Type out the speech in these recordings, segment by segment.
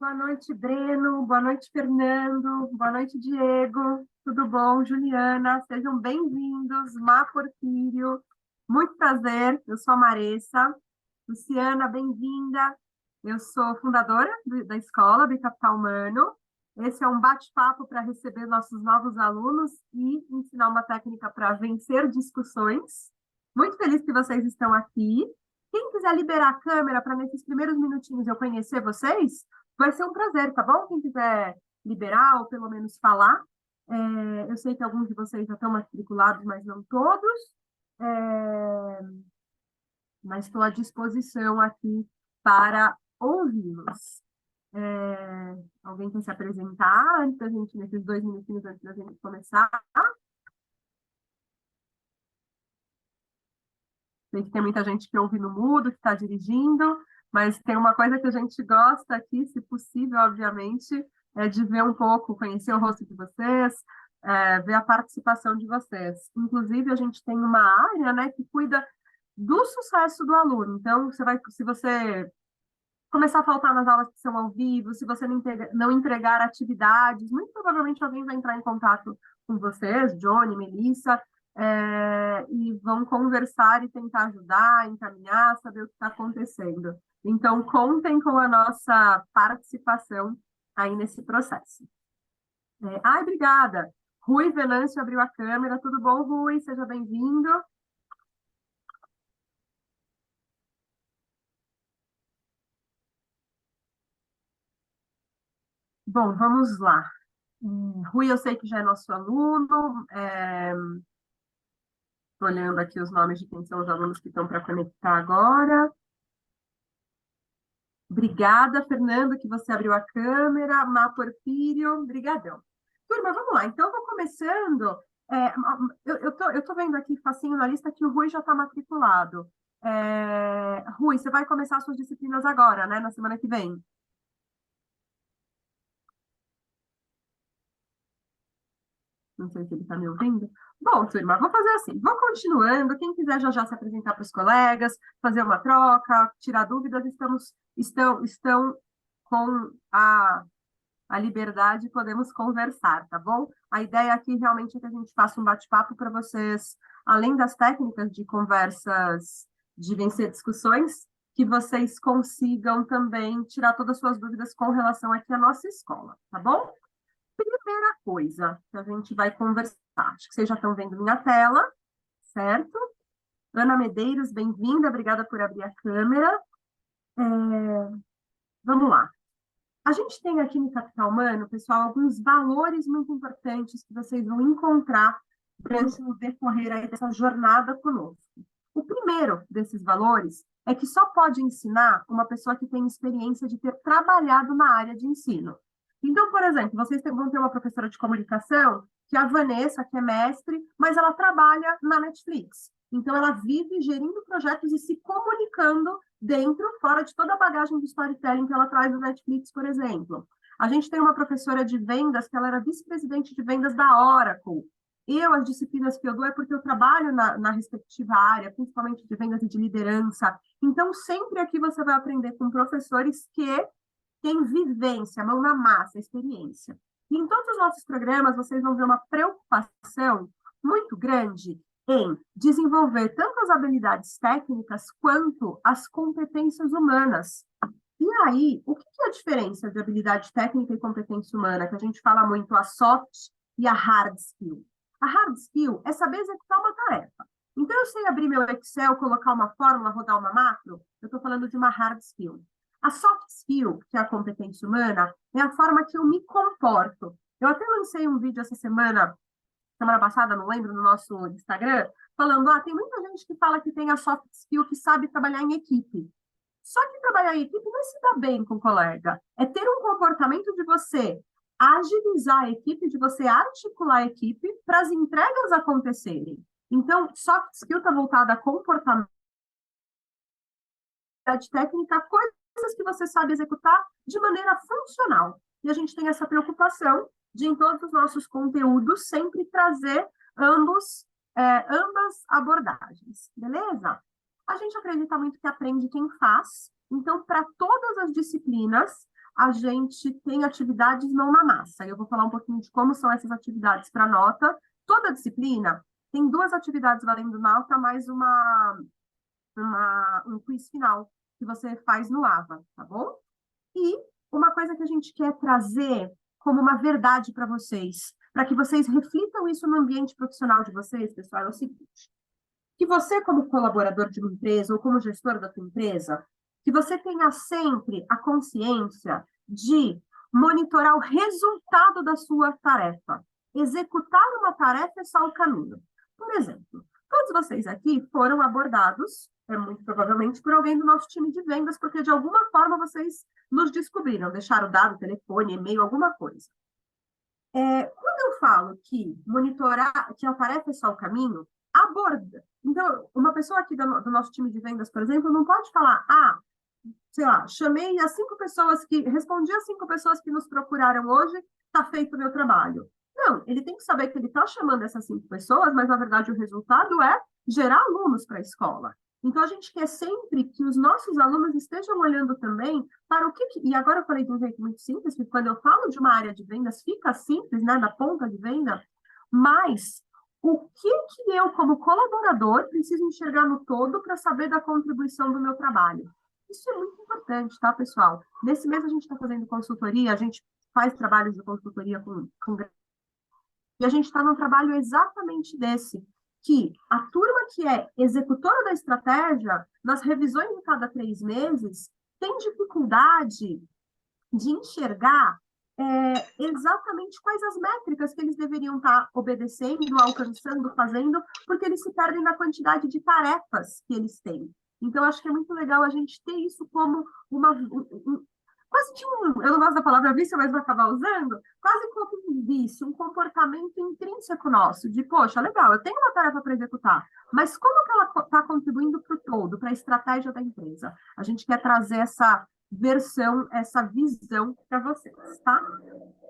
Boa noite, Breno. Boa noite, Fernando. Boa noite, Diego. Tudo bom, Juliana? Sejam bem-vindos. Má Porfírio. Muito prazer. Eu sou a Maressa. Luciana, bem-vinda. Eu sou fundadora da escola do Capital Humano. Esse é um bate-papo para receber nossos novos alunos e ensinar uma técnica para vencer discussões. Muito feliz que vocês estão aqui. Quem quiser liberar a câmera para nesses primeiros minutinhos eu conhecer vocês, vai ser um prazer, tá bom? Quem quiser liberar ou pelo menos falar. Eu sei que alguns de vocês já estão matriculados, mas não todos. É, mas estou à disposição aqui para ouvi-los. Alguém quer se apresentar antes da gente, nesses 2 minutinhos antes da gente começar? Sei que tem muita gente que ouve no mudo, que está dirigindo, mas tem uma coisa que a gente gosta aqui, se possível, obviamente, é de ver um pouco, conhecer o rosto de vocês, ver a participação de vocês. Inclusive, a gente tem uma área, né, que cuida do sucesso do aluno. Então, se você começar a faltar nas aulas que são ao vivo, se você não entregar atividades, muito provavelmente alguém vai entrar em contato com vocês, Johnny, Melissa, e vão conversar e tentar ajudar, encaminhar, saber o que está acontecendo. Então, contem com a nossa participação aí nesse processo. Obrigada. Rui Venâncio abriu a câmera. Tudo bom, Rui? Seja bem-vindo. Bom, vamos lá. Rui, eu sei que já é nosso aluno. Estou olhando aqui os nomes de quem são os alunos que estão para conectar agora. Obrigada, Fernando, que você abriu a câmera. Má Porfírio, brigadão. Turma, vamos lá. Então, eu vou começando. Eu tô vendo aqui, facinho na lista, que o Rui já está matriculado. Rui, você vai começar as suas disciplinas agora, né? Na semana que vem. Não sei se ele está me ouvindo. Bom, turma, vou fazer assim. Vou continuando. Quem quiser já se apresentar para os colegas, fazer uma troca, tirar dúvidas, estão com a liberdade, podemos conversar, tá bom? A ideia aqui realmente é que a gente faça um bate-papo para vocês, além das técnicas de conversas, de vencer discussões, que vocês consigam também tirar todas as suas dúvidas com relação aqui à nossa escola, tá bom? Primeira coisa que a gente vai conversar, acho que vocês já estão vendo minha tela, certo? Ana Medeiros, bem-vinda, obrigada por abrir a câmera. Vamos lá. A gente tem aqui no Capital Humano, pessoal, alguns valores muito importantes que vocês vão encontrar durante o decorrer aí dessa jornada conosco. O primeiro desses valores é que só pode ensinar uma pessoa que tem experiência de ter trabalhado na área de ensino. Então, por exemplo, vocês vão ter uma professora de comunicação, que é a Vanessa, que é mestre, mas ela trabalha na Netflix. Então, ela vive gerindo projetos e se comunicando dentro, fora de toda a bagagem de storytelling que ela traz do Netflix, por exemplo. A gente tem uma professora de vendas, que ela era vice-presidente de vendas da Oracle. As disciplinas que eu dou é porque eu trabalho na respectiva área, principalmente de vendas e de liderança. Então, sempre aqui você vai aprender com professores que têm vivência, mão na massa, experiência. E em todos os nossos programas, vocês vão ver uma preocupação muito grande em desenvolver tanto as habilidades técnicas quanto as competências humanas. E aí, o que é a diferença de habilidade técnica e competência humana? Que a gente fala muito a soft e a hard skill. A hard skill é saber executar uma tarefa. Então, eu sei abrir meu Excel, colocar uma fórmula, rodar uma macro, eu estou falando de uma hard skill. A soft skill, que é a competência humana, é a forma que eu me comporto. Eu até lancei um vídeo essa semana passada, não lembro, no nosso Instagram, falando, tem muita gente que fala que tem a soft skill, que sabe trabalhar em equipe. Só que trabalhar em equipe não é se dar bem com o colega, é ter um comportamento de você agilizar a equipe, de você articular a equipe para as entregas acontecerem. Então, soft skill está voltada a comportamento, técnica, coisas que você sabe executar de maneira funcional. E a gente tem essa preocupação de, em todos os nossos conteúdos, sempre trazer ambas abordagens, beleza? A gente acredita muito que aprende quem faz, então, para todas as disciplinas, a gente tem atividades mão na massa. Eu vou falar um pouquinho de como são essas atividades para nota. Toda disciplina tem 2 atividades valendo nota, mais um quiz final que você faz no AVA, tá bom? E uma coisa que a gente quer trazer como uma verdade para vocês, para que vocês reflitam isso no ambiente profissional de vocês, pessoal, é o seguinte: que você, como colaborador de uma empresa ou como gestor da sua empresa, que você tenha sempre a consciência de monitorar o resultado da sua tarefa. Executar uma tarefa é só o caminho. Por exemplo, todos vocês aqui foram abordados, muito provavelmente, por alguém do nosso time de vendas, porque de alguma forma vocês nos descobriram, deixaram dado, telefone, e-mail, alguma coisa. Quando eu falo que monitorar, que a tarefa é só o caminho, aborda. Então, uma pessoa aqui do nosso time de vendas, por exemplo, não pode falar, sei lá, chamei as 5 pessoas respondi as 5 pessoas que nos procuraram hoje, está feito o meu trabalho. Não, ele tem que saber que ele está chamando essas 5 pessoas, mas na verdade o resultado é gerar alunos para a escola. Então, a gente quer sempre que os nossos alunos estejam olhando também para o que... E agora eu falei de um jeito muito simples, porque quando eu falo de uma área de vendas, fica simples, né, na ponta de venda, mas o que eu, como colaborador, preciso enxergar no todo para saber da contribuição do meu trabalho. Isso é muito importante, tá, pessoal? Nesse mês a gente está fazendo consultoria, a gente faz trabalhos de consultoria com e a gente está num trabalho exatamente desse, que a turma que é executora da estratégia, nas revisões de cada 3 meses, tem dificuldade de enxergar exatamente quais as métricas que eles deveriam estar obedecendo, alcançando, fazendo, porque eles se perdem na quantidade de tarefas que eles têm. Então, acho que é muito legal a gente ter isso como quase que eu não gosto da palavra vício, mas vou acabar usando, quase como um vício, um comportamento intrínseco nosso, de, poxa, legal, eu tenho uma tarefa para executar, mas como que ela está contribuindo para o todo, para a estratégia da empresa? A gente quer trazer essa versão, essa visão para vocês, tá?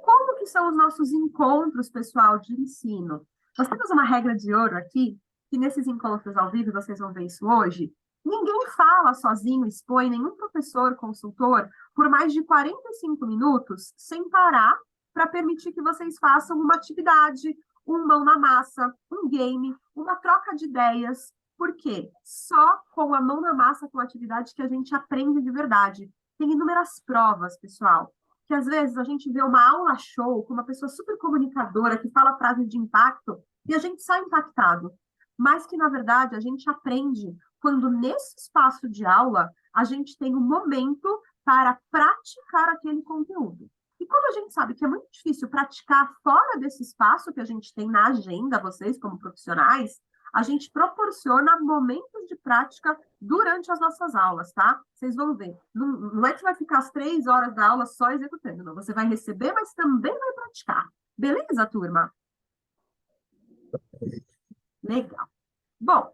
Como que são os nossos encontros, pessoal, de ensino? Nós temos uma regra de ouro aqui, que nesses encontros ao vivo, vocês vão ver isso hoje, ninguém fala sozinho, expõe, nenhum professor, consultor, por mais de 45 minutos, sem parar, para permitir que vocês façam uma atividade, um mão na massa, um game, uma troca de ideias, porque só com a mão na massa, com a atividade, que a gente aprende de verdade. Tem inúmeras provas, pessoal, que às vezes a gente vê uma aula show com uma pessoa super comunicadora que fala frases de impacto e a gente sai impactado, mas que, na verdade, a gente aprende quando nesse espaço de aula a gente tem um momento para praticar aquele conteúdo. E como a gente sabe que é muito difícil praticar fora desse espaço que a gente tem na agenda, vocês como profissionais, a gente proporciona momentos de prática durante as nossas aulas, tá? Vocês vão ver. Não é que você vai ficar as 3 horas da aula só executando, não. Você vai receber, mas também vai praticar. Beleza, turma? Legal. Bom,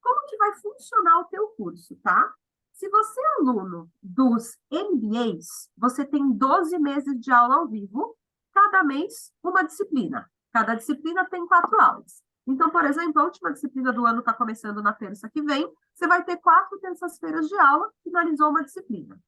como que vai funcionar o teu curso, tá? Se você é aluno dos MBAs, você tem 12 meses de aula ao vivo, cada mês uma disciplina. Cada disciplina tem 4 aulas. Então, por exemplo, a última disciplina do ano está começando na terça que vem, você vai ter 4 terças-feiras de aula, finalizou uma disciplina.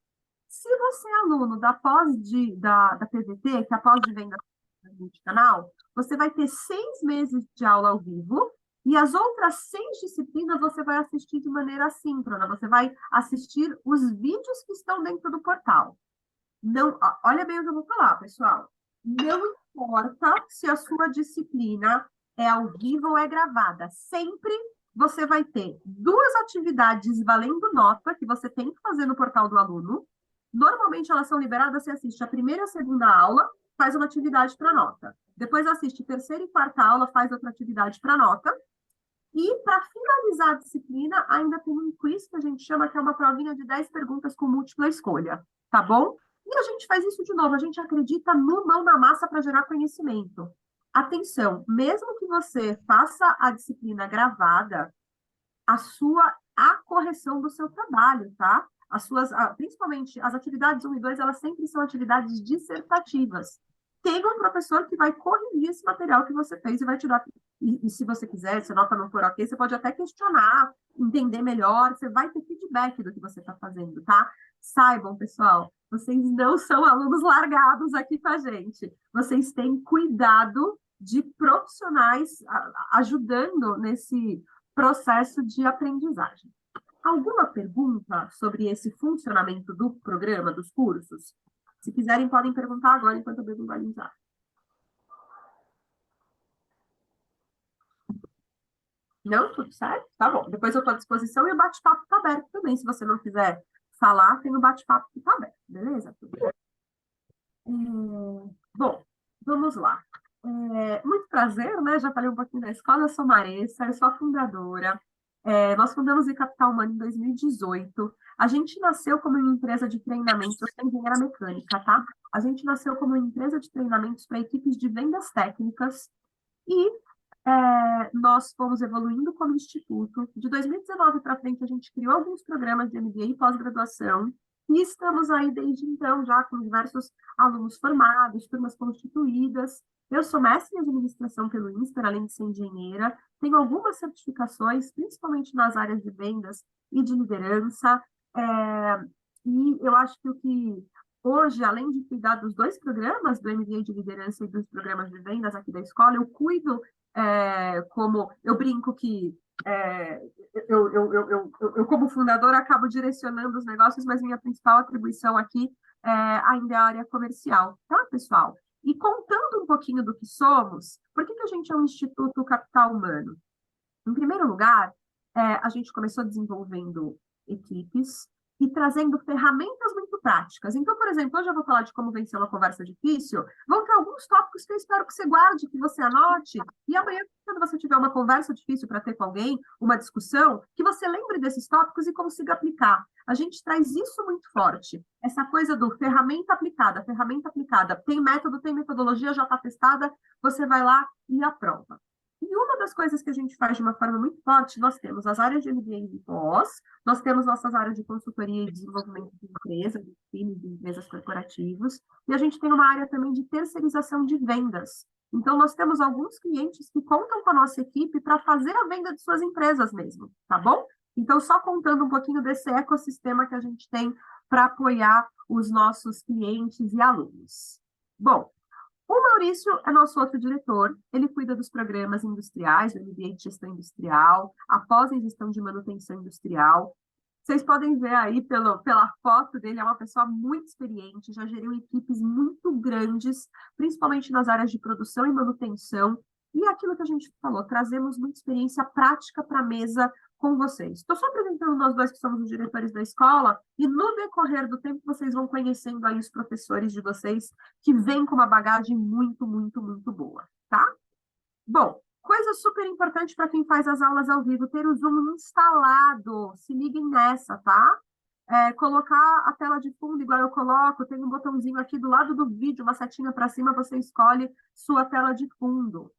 Se você é aluno da da PVT, que é a pós de venda de canal, você vai ter 6 meses de aula ao vivo, e as outras 6 disciplinas você vai assistir de maneira assíncrona, você vai assistir os vídeos que estão dentro do portal. Não, olha bem o que eu vou falar, pessoal. Não importa se a sua disciplina é ao vivo ou é gravada. Sempre você vai ter 2 atividades valendo nota que você tem que fazer no portal do aluno. Normalmente elas são liberadas, você assiste a primeira e a segunda aula, faz uma atividade para nota. Depois assiste terceira e quarta aula, faz outra atividade para nota. E, para finalizar a disciplina, ainda tem um quiz que a gente chama, que é uma provinha de 10 perguntas com múltipla escolha, tá bom? E a gente faz isso de novo, a gente acredita no mão na massa para gerar conhecimento. Atenção, mesmo que você faça a disciplina gravada, a correção do seu trabalho, tá? Principalmente as atividades 1 e 2, elas sempre são atividades dissertativas. Tem um professor que vai corrigir esse material que você fez e vai te dar. E se você quiser, se a nota não for ok, você pode até questionar, entender melhor, você vai ter feedback. feedback do que você está fazendo, tá? Saibam, pessoal, vocês não são alunos largados aqui com a gente. Vocês têm cuidado de profissionais ajudando nesse processo de aprendizagem. Alguma pergunta sobre esse funcionamento do programa, dos cursos? Se quiserem, podem perguntar agora enquanto eu bebo um golinho de água. Não? Tudo certo? Tá bom. Depois eu estou à disposição e o bate-papo está aberto também. Se você não quiser falar, tem o bate-papo que está aberto. Beleza? Bom, vamos lá. Muito prazer, né? Já falei um pouquinho da escola, eu sou Maressa, eu sou a fundadora. Nós fundamos o Capital Humano em 2018. A gente nasceu como uma empresa de treinamentos, eu sou engenheira mecânica, tá? A gente nasceu como uma empresa de treinamentos para equipes de vendas técnicas e nós fomos evoluindo como instituto. De 2019 para frente, a gente criou alguns programas de MBA e pós-graduação, e estamos aí desde então, já com diversos alunos formados, turmas constituídas. Eu sou mestre em administração pelo INSPER, além de ser engenheira. Tenho algumas certificações, principalmente nas áreas de vendas e de liderança. E eu acho que o que hoje, além de cuidar dos dois programas, do MBA de liderança e dos programas de vendas aqui da escola, eu cuido como eu brinco que eu, como fundadora, acabo direcionando os negócios, mas minha principal atribuição aqui ainda é a área comercial, tá, pessoal? E contando um pouquinho do que somos, por que a gente é um Instituto Capital Humano? Em primeiro lugar, a gente começou desenvolvendo equipes e trazendo ferramentas muito práticas. Então, por exemplo, hoje eu vou falar de como vencer uma conversa difícil. Vão ter alguns tópicos que eu espero que você guarde, que você anote, e amanhã, quando você tiver uma conversa difícil para ter com alguém, uma discussão, que você lembre desses tópicos e consiga aplicar. A gente traz isso muito forte, essa coisa do ferramenta aplicada, tem método, tem metodologia, já está testada, você vai lá e aprova. E uma das coisas que a gente faz de uma forma muito forte, nós temos as áreas de MBA e pós, nós temos nossas áreas de consultoria e desenvolvimento de empresas, de times, de empresas corporativos, e a gente tem uma área também de terceirização de vendas. Então, nós temos alguns clientes que contam com a nossa equipe para fazer a venda de suas empresas mesmo, tá bom? Então, só contando um pouquinho desse ecossistema que a gente tem para apoiar os nossos clientes e alunos. Bom, o Maurício é nosso outro diretor, ele cuida dos programas industriais, do MBA de gestão industrial, após em gestão de manutenção industrial. Vocês podem ver aí pela foto dele, é uma pessoa muito experiente, já geriu equipes muito grandes, principalmente nas áreas de produção e manutenção. E aquilo que a gente falou, trazemos muita experiência prática para a mesa com vocês. Estou só apresentando nós dois que somos os diretores da escola, e no decorrer do tempo vocês vão conhecendo aí os professores de vocês, que vêm com uma bagagem muito, muito, muito boa, tá? Bom, coisa super importante para quem faz as aulas ao vivo, ter o Zoom instalado. Se liguem nessa, tá? Colocar a tela de fundo igual eu coloco, tem um botãozinho aqui do lado do vídeo, uma setinha para cima, você escolhe sua tela de fundo.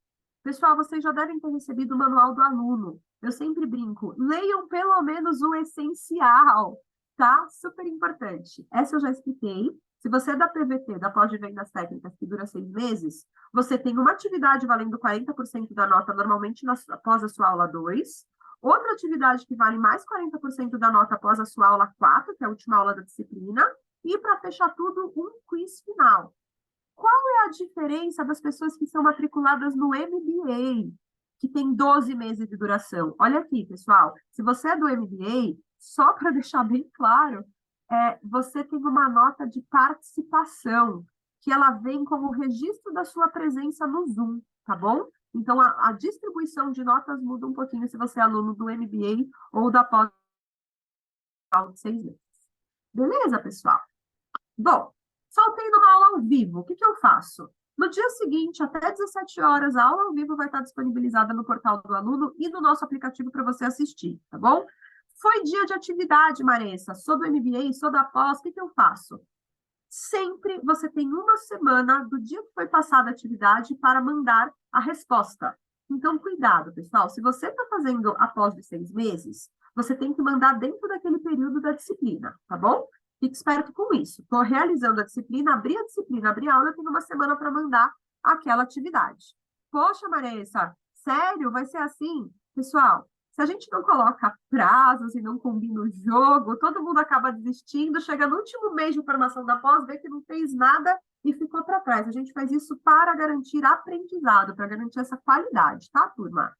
Pessoal, vocês já devem ter recebido o manual do aluno. Eu sempre brinco, leiam pelo menos o essencial, tá? Super importante. Essa eu já expliquei. Se você é da PVT, da pós-vendas técnicas, que dura 6 meses, você tem uma atividade valendo 40% da nota, normalmente após a sua aula 2, outra atividade que vale mais 40% da nota após a sua aula 4, que é a última aula da disciplina, e para fechar tudo, um quiz final. Qual é a diferença das pessoas que são matriculadas no MBA, que tem 12 meses de duração? Olha aqui, pessoal, se você é do MBA, só para deixar bem claro, você tem uma nota de participação, que ela vem como registro da sua presença no Zoom, tá bom? Então, a distribuição de notas muda um pouquinho se você é aluno do MBA ou da pós de 6 meses. Beleza, pessoal? Bom, soltei numa aula ao vivo, o que eu faço? No dia seguinte, até 17 horas, a aula ao vivo vai estar disponibilizada no portal do aluno e no nosso aplicativo para você assistir, tá bom? Foi dia de atividade, Maressa, sou do MBA, sou da pós, o que eu faço? Sempre você tem uma semana do dia que foi passada a atividade para mandar a resposta. Então, cuidado, pessoal, se você está fazendo após de 6 meses, você tem que mandar dentro daquele período da disciplina, tá bom? Fique esperto com isso. Estou realizando a disciplina, abri a aula, eu tenho uma semana para mandar aquela atividade. Poxa, Maressa, sério? Vai ser assim? Pessoal, Se a gente não coloca prazos e não combina o jogo, todo mundo acaba desistindo, chega no último mês de formação da pós, vê que não fez nada e ficou para trás. A gente faz isso para garantir aprendizado, para garantir essa qualidade, tá, turma?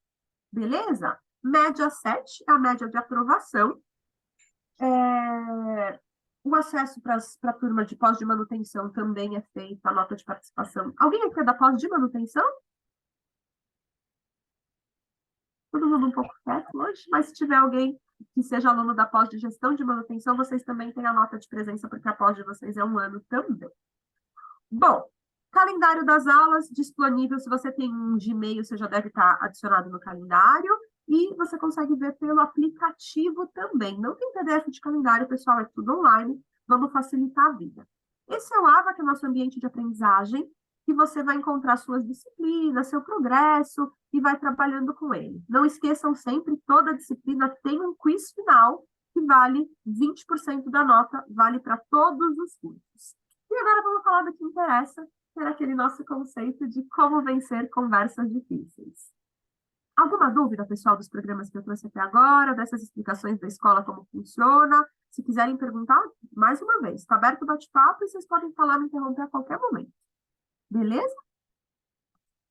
Beleza? Média 7 é a média de aprovação. O acesso para a turma de pós de manutenção também é feito, a nota de participação. Alguém aqui é da pós de manutenção? Todo mundo um pouco quieto hoje, mas se tiver alguém que seja aluno da pós de gestão de manutenção, vocês também têm a nota de presença, porque a pós de vocês é 1 ano também. Bom, calendário das aulas disponível, se você tem um Gmail, você já deve estar adicionado no calendário, e você consegue ver pelo aplicativo também. Não tem PDF de calendário, pessoal, é tudo online, vamos facilitar a vida. Esse é o AVA, que é o nosso ambiente de aprendizagem, que você vai encontrar suas disciplinas, seu progresso, e vai trabalhando com ele. Não esqueçam sempre, toda disciplina tem um quiz final, que vale 20% da nota, vale para todos os cursos. E agora vamos falar do que interessa, que era aquele nosso conceito de como vencer conversas difíceis. Alguma dúvida, pessoal, dos programas que eu trouxe até agora, dessas explicações da escola, como funciona? Se quiserem perguntar, mais uma vez, está aberto o bate-papo e vocês podem falar, me interromper a qualquer momento. Beleza?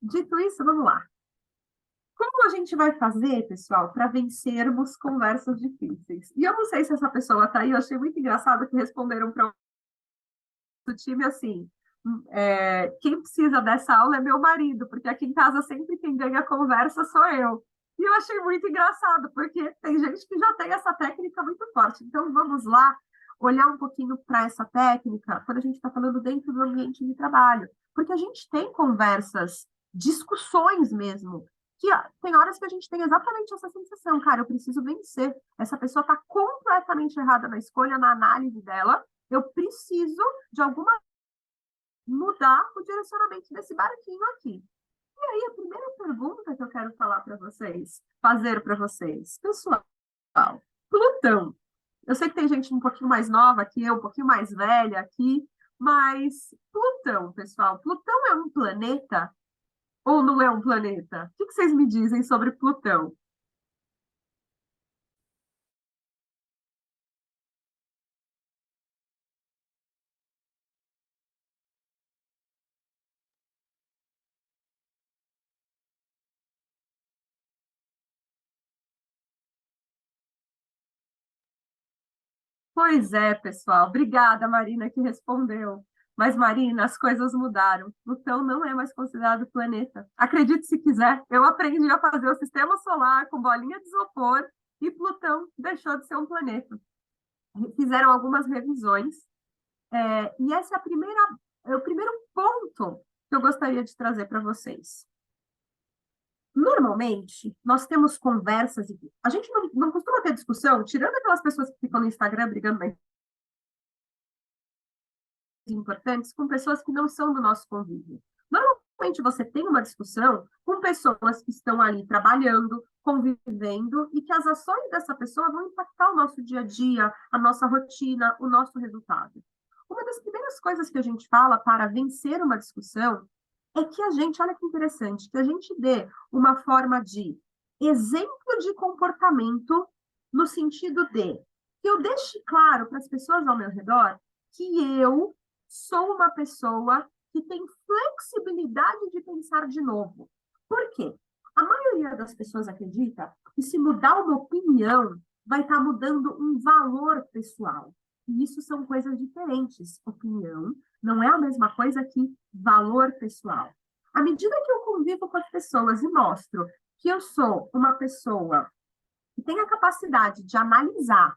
Dito isso, vamos lá. Como a gente vai fazer, pessoal, para vencermos conversas difíceis? E eu não sei se essa pessoa está aí, eu achei muito engraçado que responderam para o time assim, quem precisa dessa aula é meu marido, porque aqui em casa sempre quem ganha a conversa sou eu. E eu achei muito engraçado, porque tem gente que já tem essa técnica muito forte. Então, vamos lá olhar um pouquinho para essa técnica, quando a gente está falando dentro do ambiente de trabalho. Porque a gente tem conversas, discussões mesmo, que tem horas que a gente tem exatamente essa sensação, cara, eu preciso vencer. Essa pessoa está completamente errada na escolha, na análise dela, eu preciso, de alguma mudar o direcionamento desse barquinho aqui. E aí, a primeira pergunta que eu quero falar para vocês, fazer para vocês, pessoal, Plutão. Eu sei que tem gente um pouquinho mais nova que eu, um pouquinho mais velha aqui, mas Plutão, pessoal, Plutão é um planeta ou não é um planeta? O que vocês me dizem sobre Plutão? Pois é, pessoal. Obrigada, Marina, que respondeu. Mas, Marina, as coisas mudaram. Plutão não é mais considerado planeta. Acredite se quiser, eu aprendi a fazer o sistema solar com bolinha de isopor e Plutão deixou de ser um planeta. Fizeram algumas revisões, e esse é o primeiro ponto que eu gostaria de trazer para vocês. Normalmente, nós temos conversas, e a gente não costuma ter discussão, tirando aquelas pessoas que ficam no Instagram brigando na importantes com pessoas que não são do nosso convívio. Normalmente você tem uma discussão com pessoas que estão ali trabalhando, convivendo, e que as ações dessa pessoa vão impactar o nosso dia a dia, a nossa rotina, o nosso resultado. Uma das primeiras coisas que a gente fala para vencer uma discussão é que a gente, olha que interessante, que a gente dê uma forma de exemplo de comportamento no sentido de que eu deixe claro para as pessoas ao meu redor que eu sou uma pessoa que tem flexibilidade de pensar de novo. Por quê? A maioria das pessoas acredita que se mudar uma opinião, vai estar mudando um valor pessoal. E isso são coisas diferentes. Opinião não é a mesma coisa que valor pessoal. À medida que eu convivo com as pessoas e mostro que eu sou uma pessoa que tem a capacidade de analisar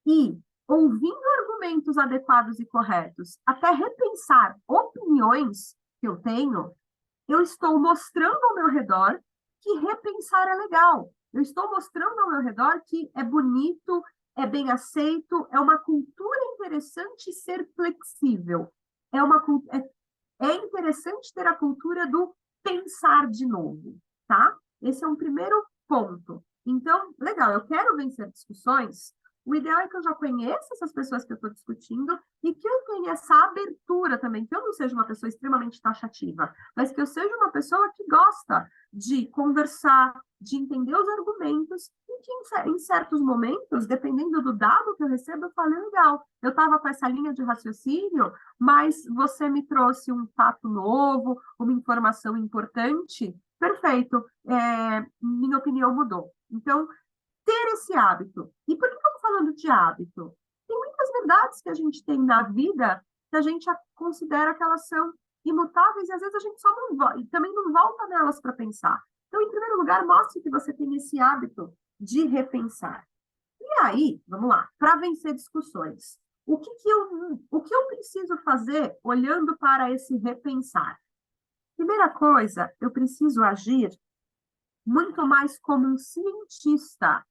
e, ouvindo argumentos adequados e corretos, até repensar opiniões que eu tenho, eu estou mostrando ao meu redor que repensar é legal. Eu estou mostrando ao meu redor que é bonito, é bem aceito, é uma cultura interessante ser flexível. É interessante ter a cultura do pensar de novo, tá? Esse é um primeiro ponto. Então, legal, eu quero vencer discussões. O ideal é que eu já conheça essas pessoas que eu estou discutindo e que eu tenha essa abertura também, que eu não seja uma pessoa extremamente taxativa, mas que eu seja uma pessoa que gosta de conversar, de entender os argumentos e que em certos momentos, dependendo do dado que eu recebo, eu falei, legal, eu estava com essa linha de raciocínio, mas você me trouxe um fato novo, uma informação importante, perfeito, minha opinião mudou. Então, ter esse hábito. E por que eu estou falando de hábito? Tem muitas verdades que a gente tem na vida que a gente considera que elas são imutáveis e às vezes a gente só não e também não volta nelas para pensar. Então, em primeiro lugar, mostre que você tem esse hábito de repensar. E aí, vamos lá, para vencer discussões. O que eu preciso fazer olhando para esse repensar? Primeira coisa, eu preciso agir muito mais como um cientista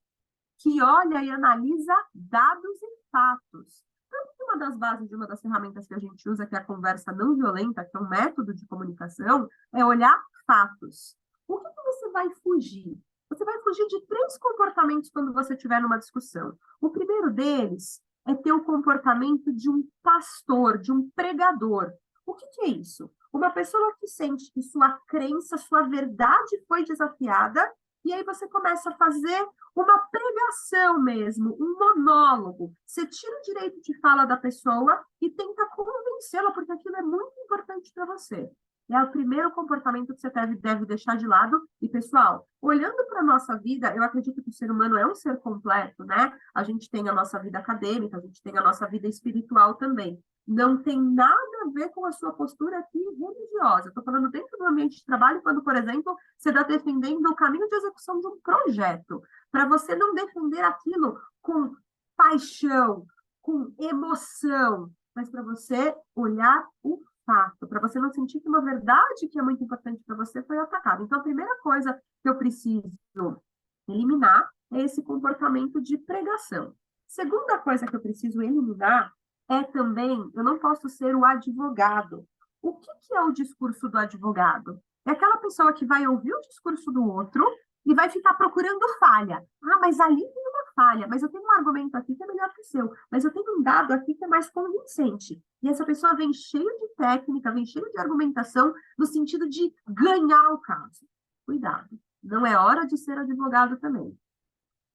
que olha e analisa dados e fatos. Tanto que uma das bases de uma das ferramentas que a gente usa, que é a conversa não violenta, que é um método de comunicação, é olhar fatos. O que você vai fugir? Você vai fugir de 3 comportamentos quando você estiver numa discussão. O primeiro deles é ter o comportamento de um pastor, de um pregador. O que é isso? Uma pessoa que sente que sua crença, sua verdade foi desafiada, e aí você começa a fazer uma pregação mesmo, um monólogo. Você tira o direito de fala da pessoa e tenta convencê-la, porque aquilo é muito importante para você. É o primeiro comportamento que você deve deixar de lado. E, pessoal, olhando para a nossa vida, eu acredito que o ser humano é um ser completo, né? A gente tem a nossa vida acadêmica, a gente tem a nossa vida espiritual também. Não tem nada a ver com a sua postura aqui religiosa. Estou falando dentro do ambiente de trabalho, quando, por exemplo, você está defendendo o caminho de execução de um projeto. Para você não defender aquilo com paixão, com emoção, mas para você olhar o fato, para você não sentir que uma verdade que é muito importante para você foi atacada. Então, a primeira coisa que eu preciso eliminar é esse comportamento de pregação. Segunda coisa que eu preciso eliminar é também, eu não posso ser o advogado. O que é o discurso do advogado? É aquela pessoa que vai ouvir o discurso do outro e vai ficar procurando falha. Ah, mas ali tem uma falha, mas eu tenho um argumento aqui que é melhor que o seu, mas eu tenho um dado aqui que é mais convincente. E essa pessoa vem cheio de técnica, vem cheio de argumentação, no sentido de ganhar o caso. Cuidado, não é hora de ser advogado também.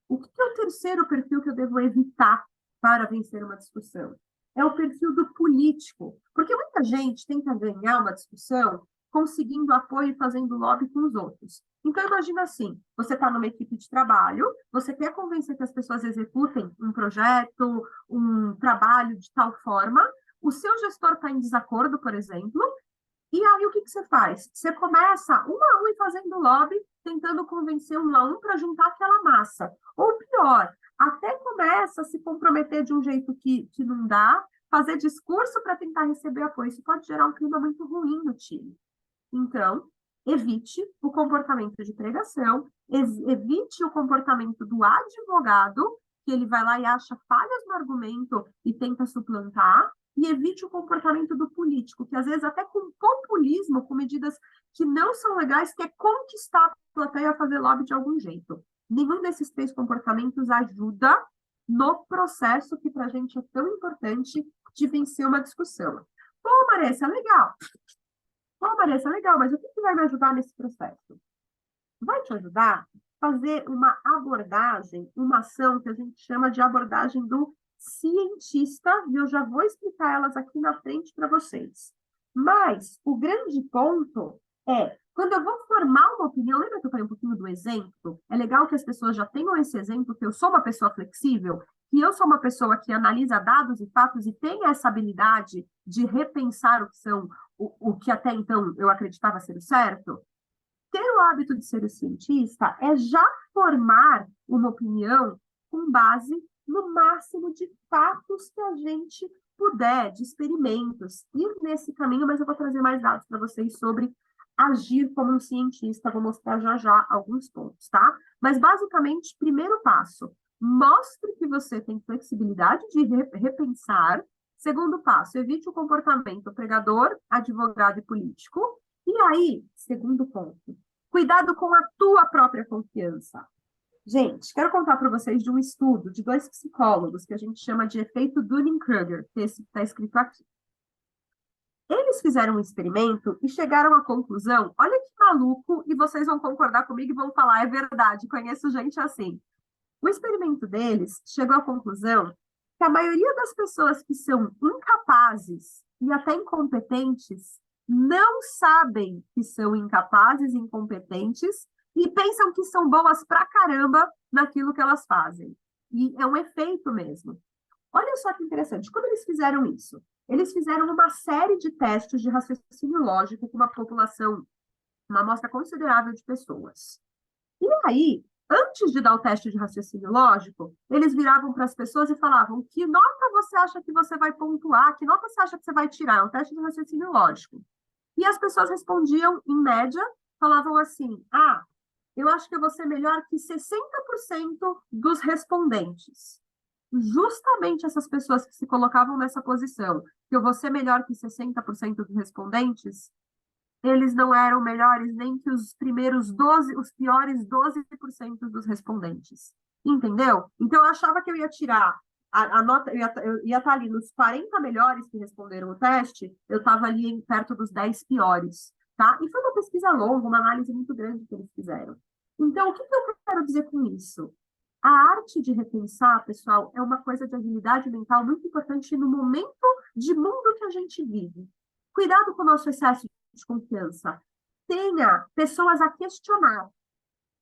O que é o terceiro perfil que eu devo evitar para vencer uma discussão? É o perfil do político, porque muita gente tenta ganhar uma discussão conseguindo apoio e fazendo lobby com os outros. Então, imagina assim, você está numa equipe de trabalho, você quer convencer que as pessoas executem um projeto, um trabalho de tal forma, o seu gestor está em desacordo, por exemplo, e aí o que você faz? Você começa um a um e fazendo lobby, tentando convencer um a um para juntar aquela massa. Ou pior, até começa a se comprometer de um jeito que não dá, fazer discurso para tentar receber apoio. Isso pode gerar um clima muito ruim no time. Então, evite o comportamento de pregação, evite o comportamento do advogado, que ele vai lá e acha falhas no argumento e tenta suplantar, e evite o comportamento do político, que às vezes até com populismo, com medidas que não são legais, quer conquistar a plateia a fazer lobby de algum jeito. Nenhum desses 3 comportamentos ajuda no processo que para a gente é tão importante de vencer uma discussão. Pô, Maressa, legal. Pô, Maressa, legal, mas o que vai me ajudar nesse processo? Vai te ajudar a fazer uma abordagem, uma ação que a gente chama de abordagem do cientista, e eu já vou explicar elas aqui na frente para vocês. Mas o grande ponto é, quando eu vou formar uma opinião, lembra que eu falei um pouquinho do exemplo? É legal que as pessoas já tenham esse exemplo, que eu sou uma pessoa flexível, que eu sou uma pessoa que analisa dados e fatos e tem essa habilidade de repensar o que são, o que até então eu acreditava ser o certo. Ter o hábito de ser o cientista é já formar uma opinião com base no máximo de fatos que a gente puder, de experimentos, ir nesse caminho, mas eu vou trazer mais dados para vocês sobre agir como um cientista, vou mostrar já já alguns pontos, tá? Mas, basicamente, primeiro passo, mostre que você tem flexibilidade de repensar. Segundo passo, evite o comportamento pregador, advogado e político. E aí, segundo ponto, cuidado com a tua própria confiança. Gente, quero contar para vocês de um estudo de 2 psicólogos que a gente chama de efeito Dunning-Kruger, que esse está escrito aqui. Eles fizeram um experimento e chegaram à conclusão, olha que maluco, e vocês vão concordar comigo e vão falar, é verdade, conheço gente assim. O experimento deles chegou à conclusão que a maioria das pessoas que são incapazes e até incompetentes não sabem que são incapazes e incompetentes e pensam que são boas pra caramba naquilo que elas fazem. E é um efeito mesmo. Olha só que interessante. Como eles fizeram isso? Eles fizeram uma série de testes de raciocínio lógico com uma população, uma amostra considerável de pessoas. E aí, antes de dar o teste de raciocínio lógico, eles viravam para as pessoas e falavam: que nota você acha que você vai pontuar? Que nota você acha que você vai tirar? É um teste de raciocínio lógico. E as pessoas respondiam, em média, falavam assim: ah, eu acho que eu vou ser melhor que 60% dos respondentes. Justamente essas pessoas que se colocavam nessa posição, que eu vou ser melhor que 60% dos respondentes, eles não eram melhores nem que os primeiros 12, os piores 12% dos respondentes. Entendeu? Então, eu achava que eu ia tirar a nota, eu ia estar ali nos 40 melhores que responderam o teste, eu estava ali perto dos 10 piores, tá? E foi uma pesquisa longa, uma análise muito grande que eles fizeram. Então, o que eu quero dizer com isso? A arte de repensar, pessoal, é uma coisa de agilidade mental muito importante no momento de mundo que a gente vive. Cuidado com o nosso excesso de confiança. Tenha pessoas a questionar.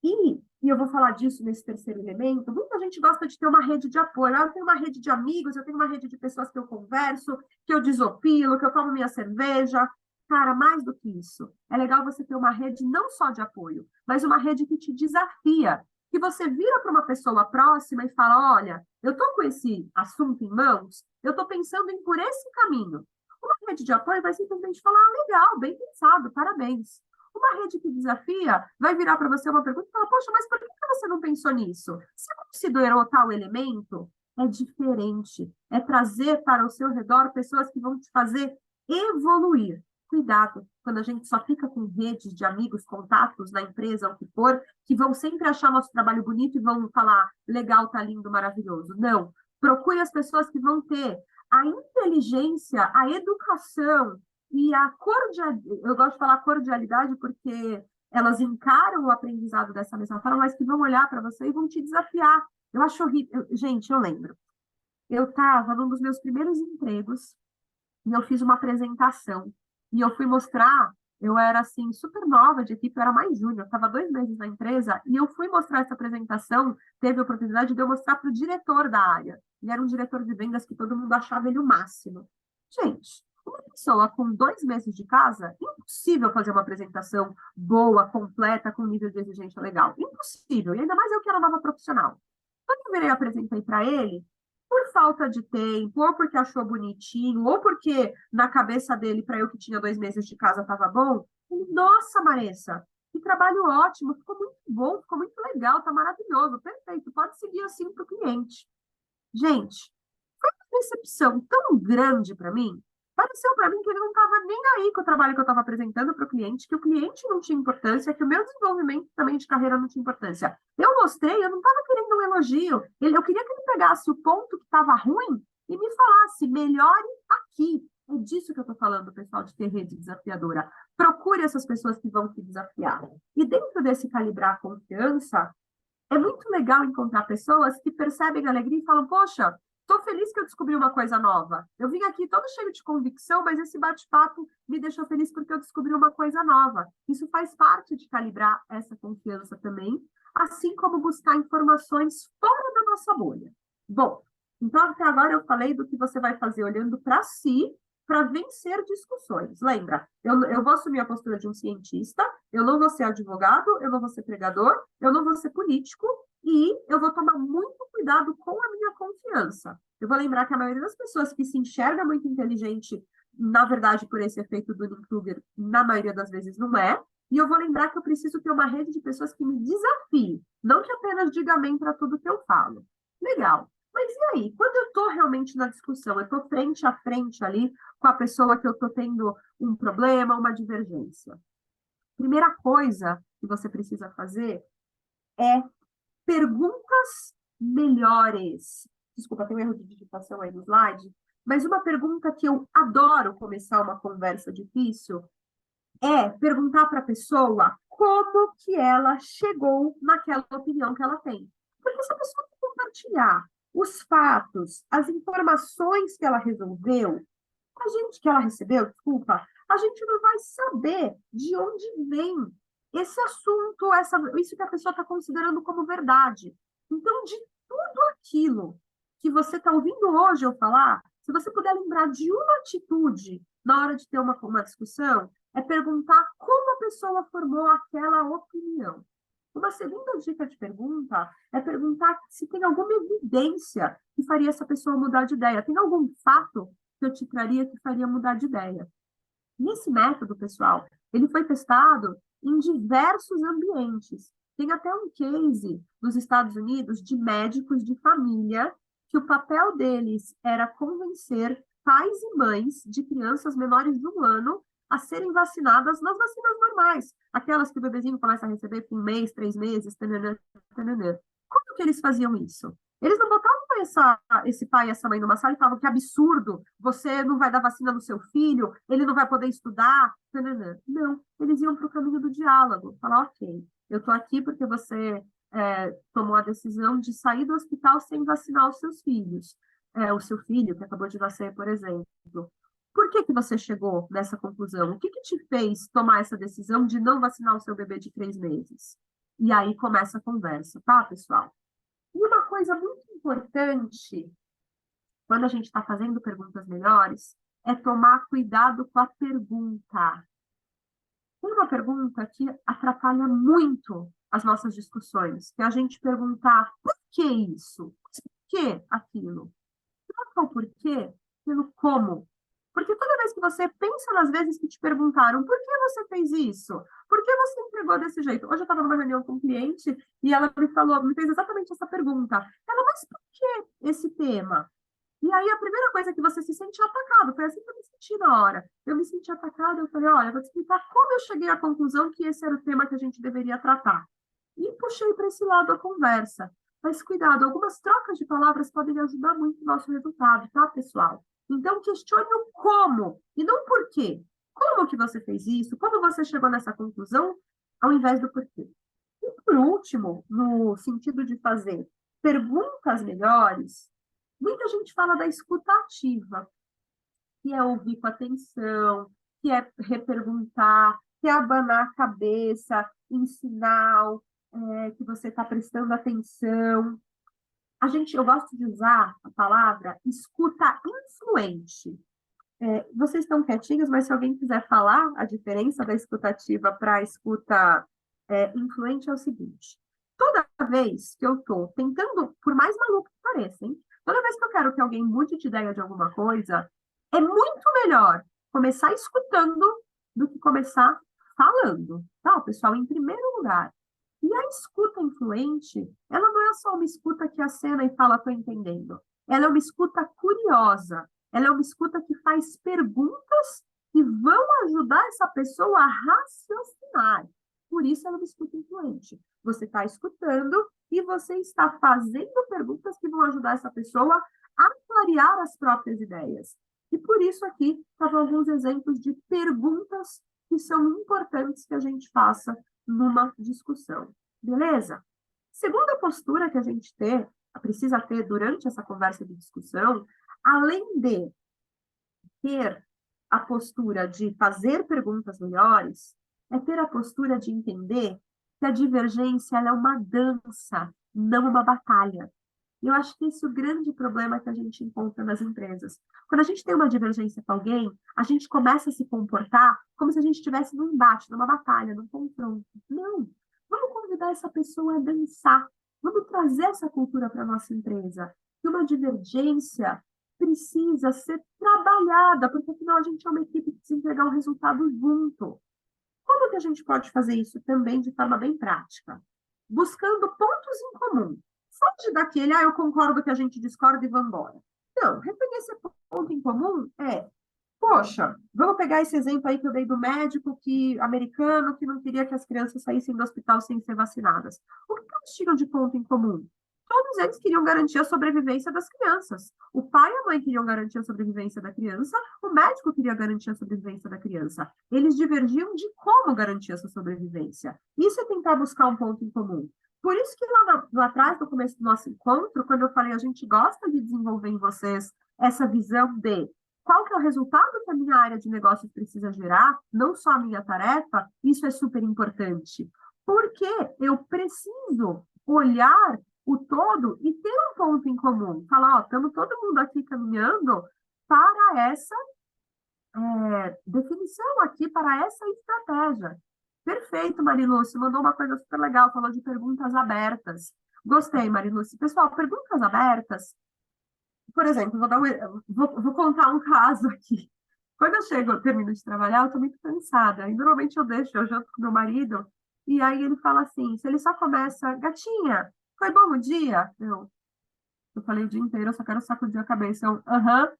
E eu vou falar disso nesse terceiro elemento. Muita gente gosta de ter uma rede de apoio. Eu tenho uma rede de amigos, eu tenho uma rede de pessoas que eu converso, que eu desopilo, que eu tomo minha cerveja. Cara, mais do que isso. É legal você ter uma rede não só de apoio, mas uma rede que te desafia. Que você vira para uma pessoa próxima e fala: olha, eu estou com esse assunto em mãos, eu estou pensando em ir por esse caminho. Uma rede de apoio vai simplesmente falar: ah, legal, bem pensado, parabéns. Uma rede que desafia vai virar para você uma pergunta e falar: poxa, mas por que você não pensou nisso? Você considerou tal elemento? É diferente. É trazer para o seu redor pessoas que vão te fazer evoluir. Cuidado, quando a gente só fica com redes de amigos, contatos na empresa, o que for, que vão sempre achar nosso trabalho bonito e vão falar: legal, tá lindo, maravilhoso. Não. Procure as pessoas que vão ter a inteligência, a educação e a cordialidade. Eu gosto de falar cordialidade porque elas encaram o aprendizado dessa mesma forma, mas que vão olhar para você e vão te desafiar. Eu acho horrível. Gente, eu lembro. Eu estava num dos meus primeiros empregos e eu fiz uma apresentação. E eu fui mostrar, eu era assim, super nova de equipe, eu era mais júnior, estava 2 meses na empresa, e eu fui mostrar essa apresentação, teve a oportunidade de eu mostrar para o diretor da área. Ele era um diretor de vendas que todo mundo achava ele o máximo. Gente, uma pessoa com 2 meses de casa, impossível fazer uma apresentação boa, completa, com nível de exigência legal. Impossível. E ainda mais eu que era nova profissional. Quando eu virei e apresentei para ele, por falta de tempo, ou porque achou bonitinho, ou porque na cabeça dele, para eu que tinha 2 meses de casa, estava bom, ele: nossa, Maressa, que trabalho ótimo, ficou muito bom, ficou muito legal, tá maravilhoso, perfeito, pode seguir assim para o cliente. Gente, foi uma decepção tão grande para mim. Pareceu para mim que ele não estava nem aí com o trabalho que eu estava apresentando para o cliente, que o cliente não tinha importância, que o meu desenvolvimento também de carreira não tinha importância. Eu mostrei, eu não estava querendo um elogio. Eu queria que ele pegasse o ponto que estava ruim e me falasse: melhore aqui. É disso que eu estou falando, pessoal, de ter rede desafiadora. Procure essas pessoas que vão te desafiar. E dentro desse calibrar a confiança, é muito legal encontrar pessoas que percebem a alegria e falam: poxa, estou feliz que eu descobri uma coisa nova. Eu vim aqui todo cheio de convicção, mas esse bate-papo me deixou feliz porque eu descobri uma coisa nova. Isso faz parte de calibrar essa confiança também, assim como buscar informações fora da nossa bolha. Bom, então até agora eu falei do que você vai fazer olhando para si para vencer discussões. Lembra, eu vou assumir a postura de um cientista, eu não vou ser advogado, eu não vou ser pregador, eu não vou ser político, e eu vou tomar muito cuidado com a minha confiança. Eu vou lembrar que a maioria das pessoas que se enxerga muito inteligente, na verdade, por esse efeito do Dunning-Kruger, na maioria das vezes não é. E eu vou lembrar que eu preciso ter uma rede de pessoas que me desafiem, não que apenas diga amém para tudo que eu falo. Legal. Mas e aí? Quando eu estou realmente na discussão, eu estou frente a frente ali com a pessoa que eu estou tendo um problema, uma divergência. Primeira coisa que você precisa fazer é perguntas melhores. Desculpa, tem um erro de digitação aí no slide, mas uma pergunta que eu adoro começar uma conversa difícil é perguntar para a pessoa como que ela chegou naquela opinião que ela tem. Porque se a pessoa compartilhar os fatos, as informações que ela resolveu, a gente que ela recebeu, desculpa, a gente não vai saber de onde vem esse assunto, isso que a pessoa está considerando como verdade. Então, de tudo aquilo que você está ouvindo hoje eu falar, se você puder lembrar de uma atitude na hora de ter uma discussão, é perguntar como a pessoa formou aquela opinião. Uma segunda dica de pergunta é perguntar se tem alguma evidência que faria essa pessoa mudar de ideia. Tem algum fato que eu te traria que faria mudar de ideia? E esse método, pessoal, ele foi testado em diversos ambientes. Tem até um case nos Estados Unidos de médicos de família que o papel deles era convencer pais e mães de crianças menores de 1 ano a serem vacinadas nas vacinas normais, aquelas que o bebezinho começa a receber com 1 mês, 3 meses, tananã, tananã. Como que eles faziam isso? Eles não botavam esse pai e essa mãe numa sala e falavam que absurdo, você não vai dar vacina no seu filho, ele não vai poder estudar. Não, eles iam para o caminho do diálogo, falar, ok, eu estou aqui porque você tomou a decisão de sair do hospital sem vacinar os seus filhos. O seu filho, que acabou de nascer, por exemplo. Por que você chegou nessa conclusão? O que te fez tomar essa decisão de não vacinar o seu bebê de 3 meses? E aí começa a conversa, tá, pessoal? E uma coisa muito importante, quando a gente está fazendo perguntas melhores, é tomar cuidado com a pergunta. Tem uma pergunta que atrapalha muito as nossas discussões, que é a gente perguntar por que isso? Por que aquilo? Troca o porquê pelo como. Porque toda vez que você pensa nas vezes que te perguntaram por que você fez isso? Por que você entregou desse jeito? Hoje eu estava numa reunião com um cliente e ela me fez exatamente essa pergunta. Ela, mas por que esse tema? E aí a primeira coisa é que você se sente atacado, foi assim que eu me senti na hora. Eu me senti atacada, eu falei, olha, eu vou te explicar como eu cheguei à conclusão que esse era o tema que a gente deveria tratar. E puxei para esse lado a conversa. Mas cuidado, algumas trocas de palavras podem ajudar muito o nosso resultado, tá, pessoal? Então, questione o como e não o porquê. Como que você fez isso? Como você chegou nessa conclusão, ao invés do porquê? E, por último, no sentido de fazer perguntas melhores, muita gente fala da escuta ativa, que é ouvir com atenção, que é reperguntar, que é abanar a cabeça em sinal que você está prestando atenção. Eu gosto de usar a palavra escuta influente. Vocês estão quietinhos, mas se alguém quiser falar a diferença da escutativa para a escuta influente é o seguinte. Toda vez que eu estou tentando, por mais maluco que pareça, hein? Toda vez que eu quero que alguém mude de ideia de alguma coisa, é muito melhor começar escutando do que começar falando, tá, pessoal? Em primeiro lugar. E a escuta influente, ela não é só uma escuta que acena e fala, estou entendendo. Ela é uma escuta curiosa. Ela é uma escuta que faz perguntas que vão ajudar essa pessoa a raciocinar. Por isso ela é uma escuta influente. Você está escutando e você está fazendo perguntas que vão ajudar essa pessoa a clarear as próprias ideias. E por isso aqui estavam alguns exemplos de perguntas que são importantes que a gente faça numa discussão. Beleza? Segunda postura que a gente precisa ter durante essa conversa de discussão, além de ter a postura de fazer perguntas melhores, é ter a postura de entender que a divergência é uma dança, não uma batalha. E eu acho que esse é o grande problema que a gente encontra nas empresas. Quando a gente tem uma divergência com alguém, a gente começa a se comportar como se a gente estivesse num embate, numa batalha, num confronto. Não! Vamos convidar essa pessoa a dançar. Vamos trazer essa cultura para a nossa empresa. E uma divergência precisa ser trabalhada, porque afinal a gente é uma equipe que precisa entregar um resultado junto. Como que a gente pode fazer isso também de forma bem prática? Buscando pontos em comum. Só de daquele, eu concordo que a gente discorda e vamos embora. Não, reconhecer ponto em comum poxa, vamos pegar esse exemplo aí que eu dei do médico americano que não queria que as crianças saíssem do hospital sem ser vacinadas. O que eles tinham de ponto em comum? Todos eles queriam garantir a sobrevivência das crianças. O pai e a mãe queriam garantir a sobrevivência da criança, o médico queria garantir a sobrevivência da criança. Eles divergiam de como garantir essa sobrevivência. Isso é tentar buscar um ponto em comum. Por isso que lá atrás, no começo do nosso encontro, quando eu falei, a gente gosta de desenvolver em vocês essa visão de qual que é o resultado que a minha área de negócios precisa gerar, não só a minha tarefa, isso é super importante. Porque eu preciso olhar o todo e ter um ponto em comum. Falar, ó, estamos todo mundo aqui caminhando para essa definição aqui, para essa estratégia. Perfeito, Marilúcia, mandou uma coisa super legal, falou de perguntas abertas. Gostei, Marilúcia. Pessoal, perguntas abertas, por exemplo, vou contar um caso aqui. Quando eu termino de trabalhar, eu estou muito cansada. E normalmente eu janto com meu marido, e aí ele fala assim, se ele só começa, gatinha, foi bom o dia? Eu falei o dia inteiro, eu só quero sacudir a cabeça. Aham.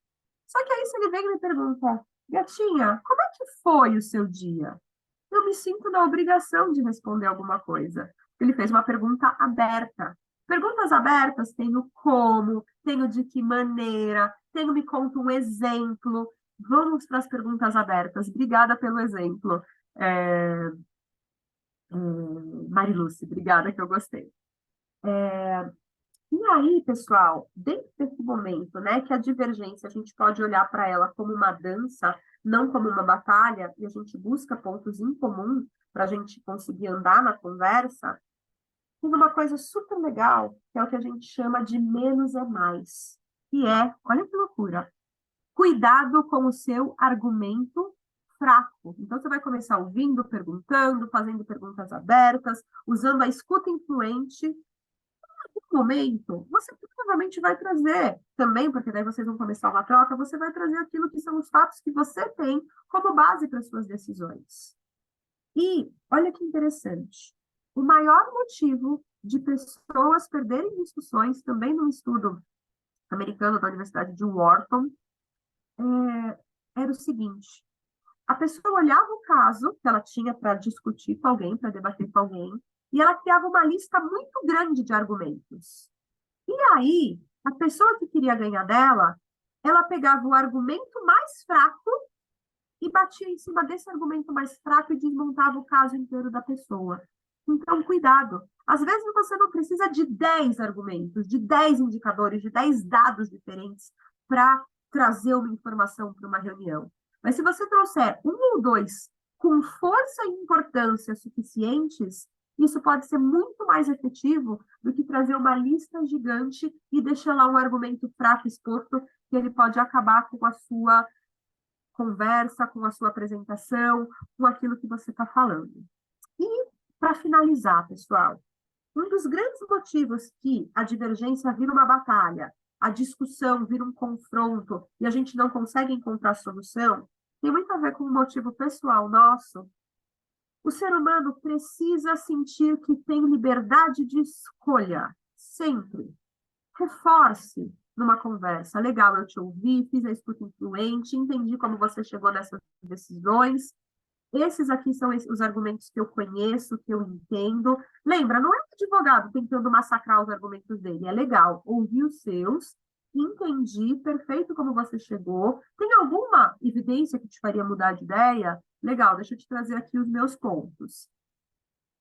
Só que aí se ele vem e me pergunta, gatinha, como é que foi o seu dia? Eu me sinto na obrigação de responder alguma coisa. Ele fez uma pergunta aberta. Perguntas abertas tem o como, tem o de que maneira, tem o me conta um exemplo. Vamos para as perguntas abertas. Obrigada pelo exemplo, é, Mariluce. Obrigada, que eu gostei. E aí, pessoal, dentro desse momento, né, que a divergência a gente pode olhar para ela como uma dança, não como uma batalha, e a gente busca pontos em comum para a gente conseguir andar na conversa, tem uma coisa super legal, que é o que a gente chama de menos é mais. E é, olha que loucura, cuidado com o seu argumento fraco. Então, você vai começar ouvindo, perguntando, fazendo perguntas abertas, usando a escuta influente momento, você provavelmente vai trazer também, porque daí vocês vão começar uma troca, você vai trazer aquilo que são os fatos que você tem como base para as suas decisões. E olha que interessante, o maior motivo de pessoas perderem discussões, também num estudo americano da Universidade de Wharton, era o seguinte: a pessoa olhava o caso que ela tinha para discutir com alguém, para debater com alguém, e ela criava uma lista muito grande de argumentos. E aí, a pessoa que queria ganhar dela, ela pegava o argumento mais fraco e batia em cima desse argumento mais fraco e desmontava o caso inteiro da pessoa. Então, cuidado. Às vezes você não precisa de 10 argumentos, de 10 indicadores, de 10 dados diferentes para trazer uma informação para uma reunião. Mas se você trouxer um ou dois com força e importância suficientes, isso pode ser muito mais efetivo do que trazer uma lista gigante e deixar lá um argumento fraco exposto que ele pode acabar com a sua conversa, com a sua apresentação, com aquilo que você está falando. E, para finalizar, pessoal, um dos grandes motivos que a divergência vira uma batalha, a discussão vira um confronto e a gente não consegue encontrar solução, tem muito a ver com um motivo pessoal nosso. O ser humano precisa sentir que tem liberdade de escolha, sempre. Reforce numa conversa. Legal, eu te ouvi, fiz a escuta influente, entendi como você chegou nessas decisões. Esses aqui são os argumentos que eu conheço, que eu entendo. Lembra, não é um advogado tentando massacrar os argumentos dele. É legal, ouvi os seus, entendi, perfeito como você chegou. Tem alguma evidência que te faria mudar de ideia? Legal, deixa eu te trazer aqui os meus pontos.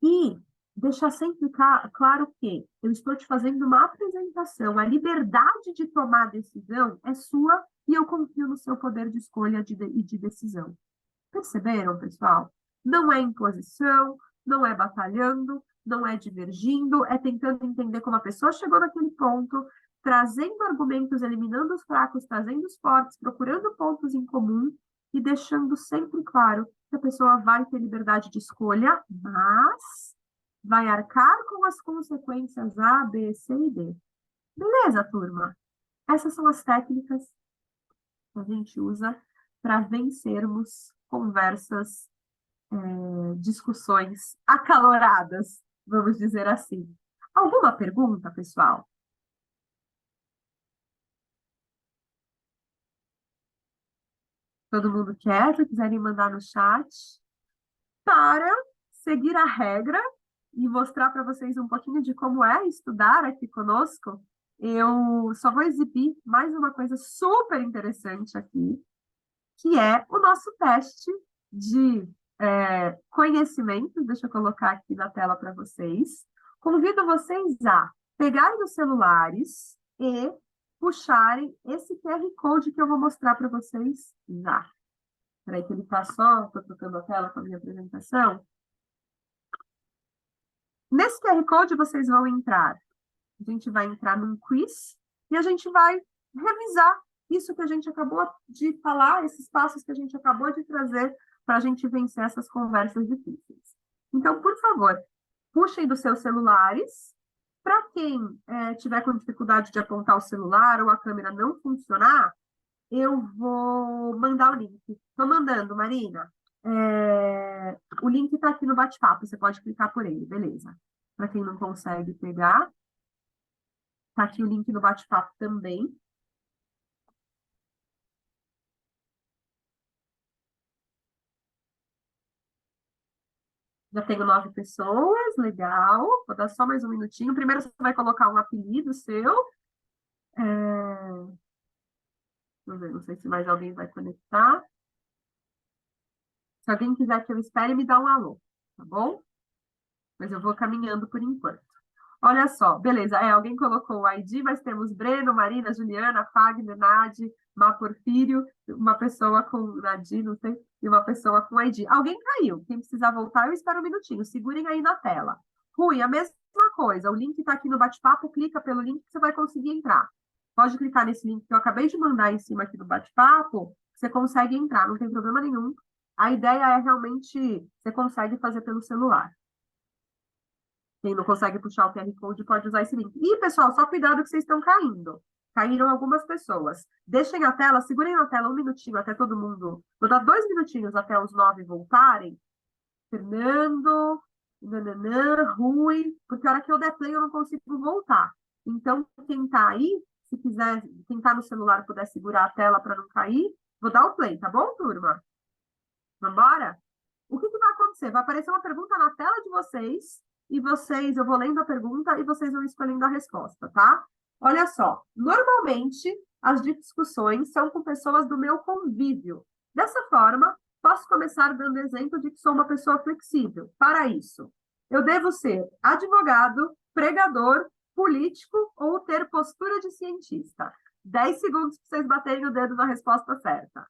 E deixar sempre claro que eu estou te fazendo uma apresentação. A liberdade de tomar decisão é sua e eu confio no seu poder de escolha e de decisão. Perceberam, pessoal? Não é imposição, não é batalhando, não é divergindo, é tentando entender como a pessoa chegou naquele ponto, trazendo argumentos, eliminando os fracos, trazendo os fortes, procurando pontos em comum e deixando sempre claro que a pessoa vai ter liberdade de escolha, mas vai arcar com as consequências A, B, C e D. Beleza, turma? Essas são as técnicas que a gente usa para vencermos conversas, discussões acaloradas, vamos dizer assim. Alguma pergunta, pessoal? Todo mundo quieto? Quiserem mandar no chat? Para seguir a regra e mostrar para vocês um pouquinho de como é estudar aqui conosco, eu só vou exibir mais uma coisa super interessante aqui, que é o nosso teste de conhecimento. Deixa eu colocar aqui na tela para vocês. Convido vocês a pegarem os celulares e puxarem esse QR Code que eu vou mostrar para vocês já. Espera aí que ele está só, estou trocando a tela com a minha apresentação. Nesse QR Code vocês vão entrar. A gente vai entrar num quiz e a gente vai revisar isso que a gente acabou de falar, esses passos que a gente acabou de trazer para a gente vencer essas conversas difíceis. Então, por favor, puxem dos seus celulares. Para quem tiver com dificuldade de apontar o celular ou a câmera não funcionar, eu vou mandar o link. Estou mandando, Marina. O link está aqui no bate-papo, você pode clicar por ele, beleza. Para quem não consegue pegar, está aqui o link no bate-papo também. Já tenho 9 pessoas, legal. Vou dar só mais um minutinho. Primeiro você vai colocar um apelido seu. Vamos ver, não sei se mais alguém vai conectar. Se alguém quiser que eu espere, me dá um alô, tá bom? Mas eu vou caminhando por enquanto. Olha só, beleza. Alguém colocou o ID, mas temos Breno, Marina, Juliana, Fagner, Nadi, Má Porfírio, uma pessoa com Nadi, não sei, e uma pessoa com ID. Alguém caiu. Quem precisar voltar, eu espero um minutinho. Segurem aí na tela. Rui, a mesma coisa. O link está aqui no bate-papo. Clica pelo link que você vai conseguir entrar. Pode clicar nesse link que eu acabei de mandar em cima aqui do bate-papo. Você consegue entrar, não tem problema nenhum. A ideia é realmente, você consegue fazer pelo celular. Quem não consegue puxar o QR Code pode usar esse link. E, pessoal, só cuidado que vocês estão caindo. Caíram algumas pessoas. Deixem a tela, segurem na tela um minutinho até todo mundo. Vou dar 2 minutinhos até os 9 voltarem. Fernando, Nananã, Rui, porque a hora que eu der play eu não consigo voltar. Então, quem tá aí, se quiser, quem tá no celular puder segurar a tela para não cair, vou dar o play, tá bom, turma? Vambora? O que vai acontecer? Vai aparecer uma pergunta na tela de vocês, e vocês, eu vou lendo a pergunta e vocês vão escolhendo a resposta, tá? Olha só, normalmente as discussões são com pessoas do meu convívio. Dessa forma, posso começar dando exemplo de que sou uma pessoa flexível. Para isso, eu devo ser advogado, pregador, político ou ter postura de cientista. 10 segundos para vocês baterem o dedo na resposta certa.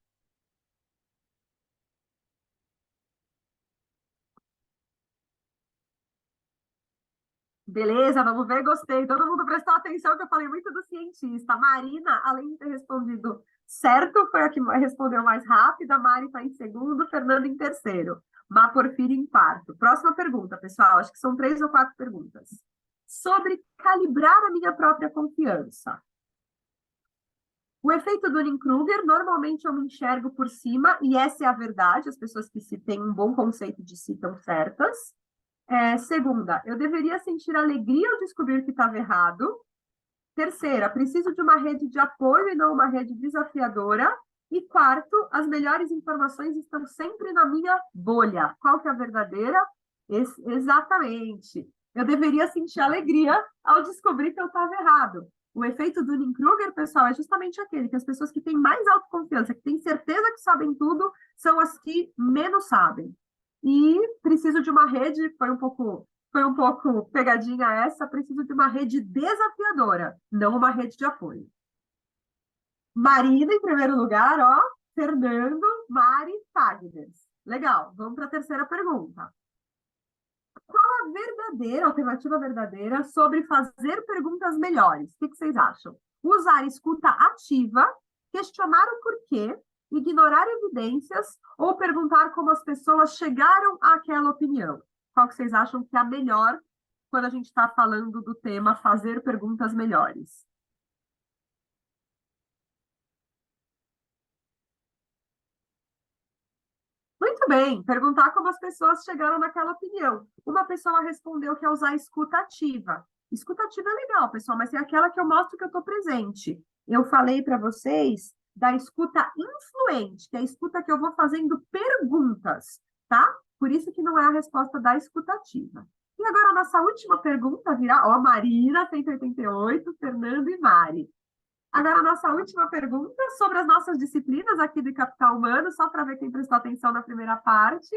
Beleza, vamos ver, gostei. Todo mundo prestou atenção que eu falei muito do cientista. Marina, além de ter respondido certo, foi a que respondeu mais rápido. A Mari está em segundo, Fernando em terceiro. Má Porfírio em quarto. Próxima pergunta, pessoal. Acho que são 3 ou 4 perguntas. Sobre calibrar a minha própria confiança. O efeito Dunning-Kruger, normalmente eu me enxergo por cima, e essa é a verdade. As pessoas que se têm um bom conceito de si estão certas. Segunda, eu deveria sentir alegria ao descobrir que estava errado. Terceira, preciso de uma rede de apoio e não uma rede desafiadora. E quarto, as melhores informações estão sempre na minha bolha. Qual que é a verdadeira? Exatamente. Eu deveria sentir alegria ao descobrir que eu estava errado. O efeito Dunning-Kruger, pessoal, é justamente aquele que as pessoas que têm mais autoconfiança, que têm certeza que sabem tudo, são as que menos sabem. E preciso de uma rede, foi um pouco pegadinha essa, preciso de uma rede desafiadora, não uma rede de apoio. Marina, em primeiro lugar, ó, Fernando, Mari, Fagner. Legal, vamos para a terceira pergunta. Qual a verdadeira, alternativa verdadeira, sobre fazer perguntas melhores? O que vocês acham? Usar escuta ativa, questionar o porquê, ignorar evidências ou perguntar como as pessoas chegaram àquela opinião? Qual que vocês acham que é a melhor quando a gente está falando do tema fazer perguntas melhores? Muito bem, perguntar como as pessoas chegaram naquela opinião. Uma pessoa respondeu que é usar escuta ativa. Escuta ativa é legal, pessoal, mas é aquela que eu mostro que eu estou presente. Eu falei para vocês da escuta influente, que é a escuta que eu vou fazendo perguntas, tá? Por isso que não é a resposta da escuta ativa. E agora a nossa última pergunta virá, ó, Marina, 188, Fernando e Mari. Agora, a nossa última pergunta sobre as nossas disciplinas aqui do Capital Humano, só para ver quem prestou atenção na primeira parte.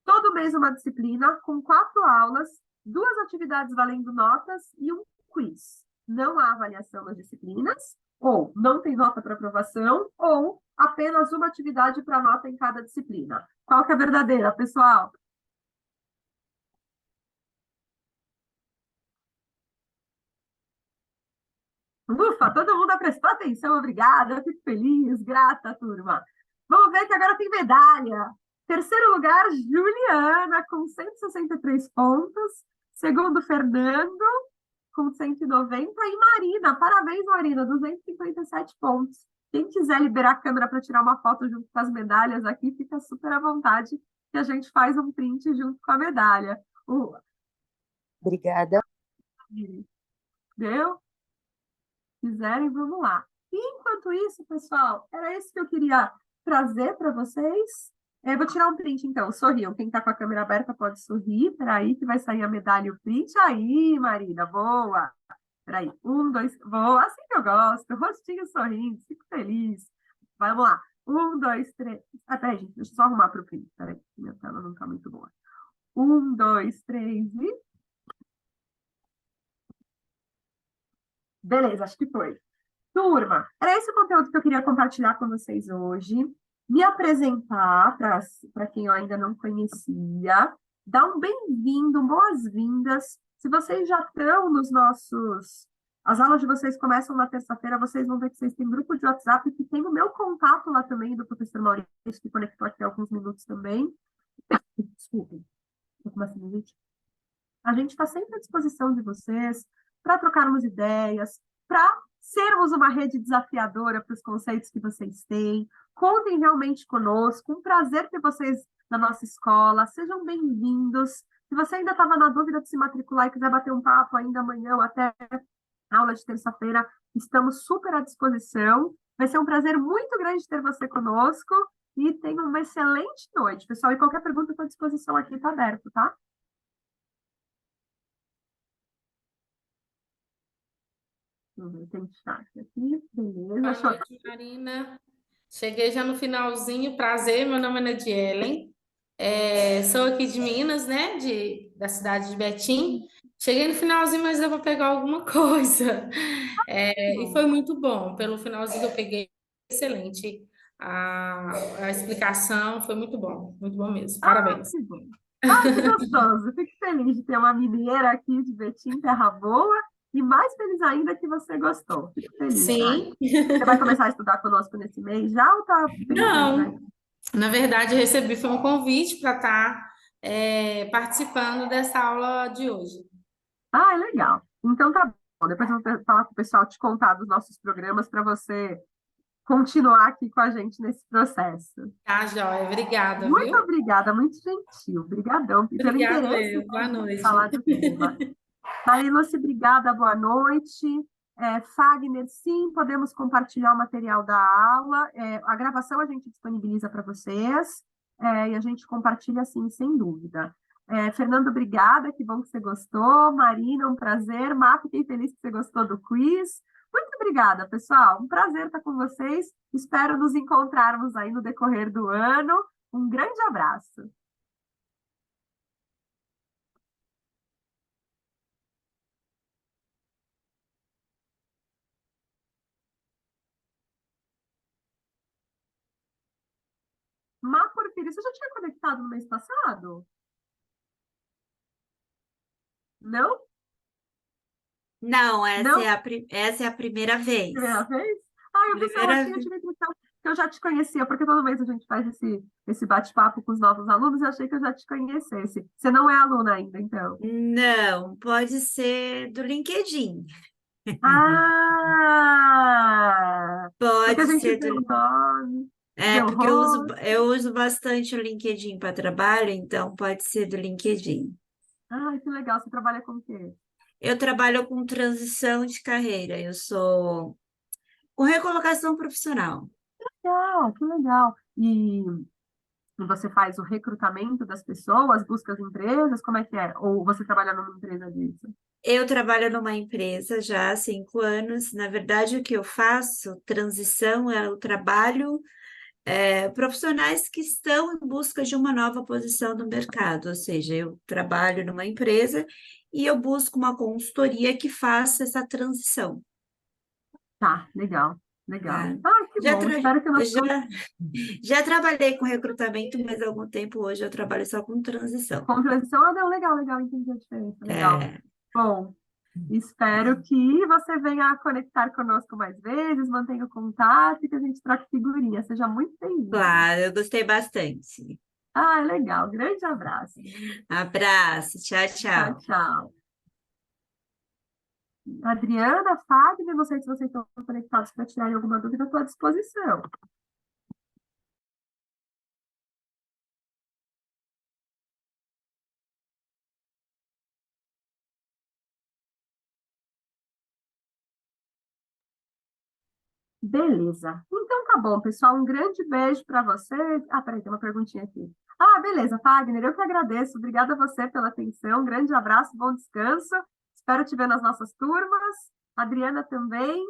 Todo mês uma disciplina com 4 aulas 2 atividades valendo notas e um quiz. Não há avaliação nas disciplinas, ou não tem nota para aprovação, ou apenas uma atividade para nota em cada disciplina. Qual que é a verdadeira, pessoal? Ufa, todo mundo prestou atenção, obrigada, eu fico feliz, grata, turma. Vamos ver que agora tem medalha. Terceiro lugar, Juliana, com 163 pontos. Segundo, Fernando, com 190. E Marina, parabéns, Marina, 257 pontos. Quem quiser liberar a câmera para tirar uma foto junto com as medalhas aqui, fica super à vontade, que a gente faz um print junto com a medalha. Obrigada. Deu? Quiserem, vamos lá. E enquanto isso, pessoal, era isso que eu queria trazer para vocês. Vou tirar um print, então. Sorriam. Quem está com a câmera aberta pode sorrir. Peraí, que vai sair a medalha e o print. Aí, Marina, boa. Peraí, 1, 2, boa. Assim que eu gosto. Rostinho sorrindo, fico feliz. Vamos lá. 1, 2, 3. Ah, peraí, gente, deixa eu só arrumar para o print. Peraí, minha tela não está muito boa. 1, 2, 3 e... Beleza, acho que foi. Turma, era esse o conteúdo que eu queria compartilhar com vocês hoje. Me apresentar para quem eu ainda não conhecia. Dar um bem-vindo, boas-vindas. Se vocês já estão nos nossos... As aulas de vocês começam na terça-feira, vocês vão ver que vocês têm grupo de WhatsApp que tem o meu contato lá também, do professor Maurício, que conectou aqui há alguns minutos também. Desculpem, estou com uma sinusite. A gente está sempre à disposição de vocês para trocarmos ideias, para sermos uma rede desafiadora para os conceitos que vocês têm. Contem realmente conosco. Um prazer ter vocês na nossa escola. Sejam bem-vindos. Se você ainda estava na dúvida de se matricular e quiser bater um papo ainda amanhã ou até a aula de terça-feira, estamos super à disposição. Vai ser um prazer muito grande ter você conosco e tenha uma excelente noite, pessoal. E qualquer pergunta, estou à disposição aqui, está aberto, tá? Tem destaque aqui, beleza. Boa noite, Marina. Cheguei já no finalzinho, prazer, meu nome é Nadielen. Sou aqui de Minas, né, da cidade de Betim. Cheguei no finalzinho, mas eu vou pegar alguma coisa. E foi muito bom, pelo finalzinho que eu peguei, excelente. A explicação foi muito bom mesmo. Parabéns. Que bom. Que gostoso. Fico feliz de ter uma mineira aqui de Betim, Terra Boa, e mais feliz ainda que você gostou. Fico feliz. Sim. Você vai começar a estudar conosco nesse mês já ou tá pensando, Não, né? na verdade, eu recebi foi um convite para estar participando dessa aula de hoje. Legal. Então tá bom. Depois eu vou falar com o pessoal te contar dos nossos programas para você continuar aqui com a gente nesse processo. Tá, joia. Obrigada, Muito viu? obrigada, muito gentil. Obrigadão pelo Obrigada, interesse boa noite. em falar do tema. Marilúcia, obrigada, boa noite. Fagner, sim, podemos compartilhar o material da aula. A gravação a gente disponibiliza para vocês e a gente compartilha, sim, sem dúvida. Fernando, obrigada, que bom que você gostou. Marina, um prazer. Má, fiquei feliz que você gostou do quiz. Muito obrigada, pessoal. Um prazer estar com vocês. Espero nos encontrarmos aí no decorrer do ano. Um grande abraço. Má, Porfírio, você já tinha conectado no mês passado? Não? Não, Não? essa é a primeira vez. Primeira vez? Eu pensei, Primeira eu tive a impressão que eu já te conhecia, porque toda vez a gente faz esse bate-papo com os novos alunos, eu achei que eu já te conhecesse. Você não é aluna ainda, então? Não, pode ser do LinkedIn. Porque a Pode gente ser deu o do... nome, deu porque rosto. eu uso bastante o LinkedIn para trabalho, então pode ser do LinkedIn. Que legal, você trabalha com o quê? Eu trabalho com transição de carreira, eu sou com recolocação profissional. Que legal. E você faz o recrutamento das pessoas, busca as empresas, como é que é? Ou você trabalha numa empresa disso? Eu trabalho numa empresa já há 5 anos. Na verdade, o que eu faço, transição, é o trabalho profissionais que estão em busca de uma nova posição no mercado, ou seja, eu trabalho numa empresa e eu busco uma consultoria que faça essa transição, Tá, legal, legal. tá? Ah, que Já, bom. tra- Espero que nós já trabalhei com recrutamento, mas há algum tempo hoje eu trabalho só com transição. com transição. Ah, não, legal, legal, entendi a diferença. Legal. É, Bom, espero que você venha a conectar conosco mais vezes, mantenha o contato e que a gente troque figurinha. Seja muito bem-vinda. claro, eu gostei bastante. Ah, legal. Grande abraço. Abraço, tchau, Tchau, tchau. tchau. Adriana, Fagner, não sei se vocês estão conectados para tirarem alguma dúvida, estou à disposição. Beleza. Então tá bom, pessoal. Um grande beijo para vocês. Ah, peraí, tem uma perguntinha aqui. Ah, beleza, Fagner, eu que agradeço. Obrigada a você pela atenção. Um grande abraço, bom descanso. Espero te ver nas nossas turmas. Adriana também.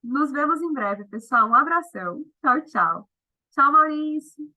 Nos vemos em breve, pessoal. Um abração. Tchau, tchau. Tchau, Maurício.